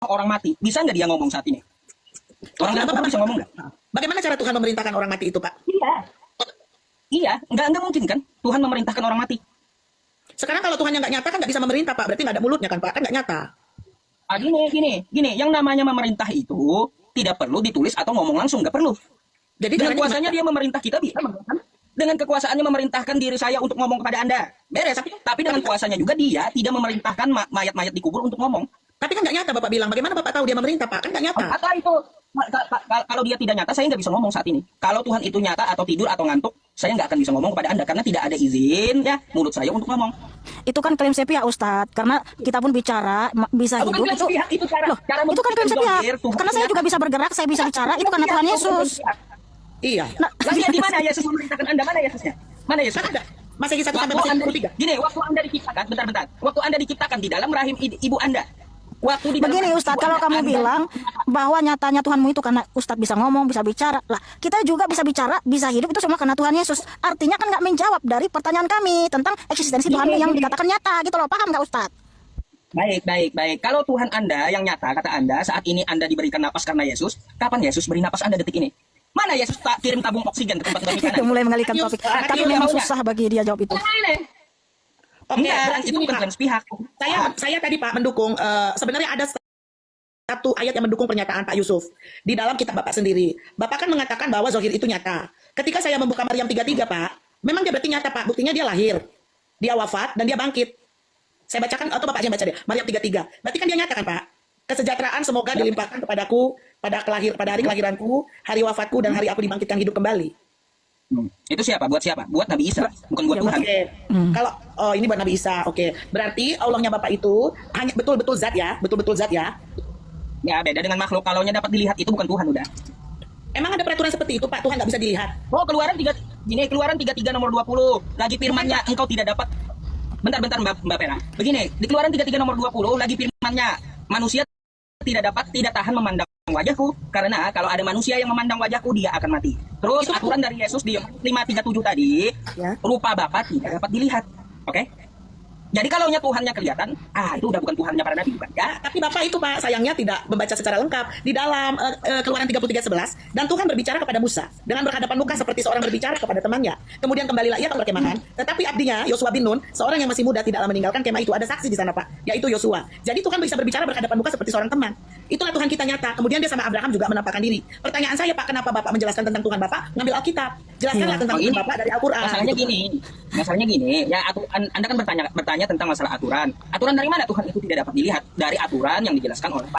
orang mati. Bisa nggak dia ngomong saat ini? Orang nggak tahu bisa ngomong nggak? Bagaimana cara Tuhan memerintahkan orang mati itu, Pak? Iya. Iya, nggak mungkin kan Tuhan memerintahkan orang mati. Sekarang kalau Tuhan yang nggak nyata kan nggak bisa memerintah, Pak. Berarti nggak ada mulutnya kan, Pak? Kan nggak nyata. Gini. Yang namanya memerintah itu tidak perlu ditulis atau ngomong langsung, nggak perlu. Jadi Dengan caranya kuasanya gimana? dia memerintah kita bisa. Dengan kekuasaannya memerintahkan diri saya untuk ngomong kepada Anda. Beres. Tapi dengan kuasanya juga dia tidak memerintahkan mayat-mayat dikubur untuk ngomong. Tapi kan nggak nyata, Bapak bilang. Bagaimana Bapak tahu dia memerintah, Pak? Kan nggak nyata. Kata itu, kalau dia tidak nyata, saya nggak bisa ngomong saat ini. Kalau Tuhan itu nyata atau tidur atau ngantuk, saya nggak akan bisa ngomong kepada Anda karena tidak ada izin ya mulut saya untuk ngomong. Itu kan klaim sepihak Ustadz, karena kita pun bicara bisa hidup Bukan itu. sepihak, itu cara Itu kan klaim sepihak. Tuhan Karena saya juga bisa bergerak, saya bisa bicara, itu karena Tuhan Yesus. Iya. Nah, Lagi di mana Yesus memerintahkan Anda? Mana Yesusnya? Mana Yesus? Kan ada. Masih 1 sampai Waktu Anda, 23. gini, waktu Anda diciptakan, bentar. Waktu Anda diciptakan di dalam rahim ibu Anda. Waktu di dalam begini rahim Ustadz, ibu kalau Anda, kamu Anda- bilang bahwa nyatanya Tuhanmu itu karena Ustadz bisa ngomong, bisa bicara, lah kita juga bisa bicara, bisa hidup itu semua karena Tuhan Yesus. Artinya kan nggak menjawab dari pertanyaan kami tentang eksistensi Tuhan yang dikatakan nyata gitu loh, paham nggak Ustadz? Baik. Kalau Tuhan Anda yang nyata, kata Anda, saat ini Anda diberikan napas karena Yesus, kapan Yesus beri napas Anda detik ini? Mana Yesus kirim tabung oksigen ke tempat pernikahan? Mulai mengalihkan topik, tapi memang susah bagi dia jawab itu. Oke, Enggak, itu bukan klaim sepihak. Saya tadi Pak mendukung sebenarnya ada satu ayat yang mendukung pernyataan Pak Yusuf di dalam kitab Bapak sendiri. Bapak kan mengatakan bahwa zohir itu nyata. Ketika saya membuka Maryam 33 Pak, memang dia berarti nyata Pak. Buktinya dia lahir, dia wafat dan dia bangkit. Saya bacakan atau Bapak aja yang baca deh. Maryam 33. Berarti kan dia nyata kan Pak? Kesejahteraan semoga dilimpahkan kepadaku pada hari kelahiranku, hari wafatku dan hari aku dibangkitkan hidup kembali. Itu siapa? Buat siapa? Buat Nabi Isa, bukan buat Tuhan. Oke. Kalau ini buat Nabi Isa. Oke. Berarti Allahnya Bapak itu hanya betul-betul zat ya, betul-betul zat ya. Ya beda dengan makhluk. Kalaunya dapat dilihat itu bukan Tuhan udah. Emang ada peraturan seperti itu Pak? Tuhan nggak bisa dilihat. Oh, Keluaran 33 nomor 20. Lagi firman-Nya engkau tidak dapat. Bentar Mbak Pera. Begini, di Keluaran 33 nomor 20 lagi firman-Nya, manusia tidak tahan memandang wajahku karena kalau ada manusia yang memandang wajahku dia akan mati. Terus Itu aturan dari Yesus di 5:37 tadi, Ya. rupa Bapa tidak dapat dilihat. Oke? Jadi kalaunya Tuhannya kelihatan, itu udah bukan Tuhannya para nabi, bukan ya? Tapi Bapak itu Pak sayangnya tidak membaca secara lengkap di dalam Keluaran 33:11 dan Tuhan berbicara kepada Musa dengan berhadapan muka seperti seorang berbicara kepada temannya. Kemudian kembalilah ia ke perkemahan, tetapi abdinya Yosua bin Nun, seorang yang masih muda tidaklah meninggalkan kemah itu. Ada saksi di sana Pak, yaitu Yosua. Jadi Tuhan bisa berbicara berhadapan muka seperti seorang teman. Itulah Tuhan kita nyata. Kemudian dia sama Abraham juga menampakkan diri. Pertanyaan saya Pak, kenapa Bapak menjelaskan tentang Tuhan Bapak ngambil Alkitab? Jelaskanlah tentang Tuhan Bapak dari Al-Qur'an. Masalahnya gini, ya Anda kan bertanya tentang masalah aturan. Aturan dari mana Tuhan itu tidak dapat dilihat? Dari aturan yang dijelaskan oleh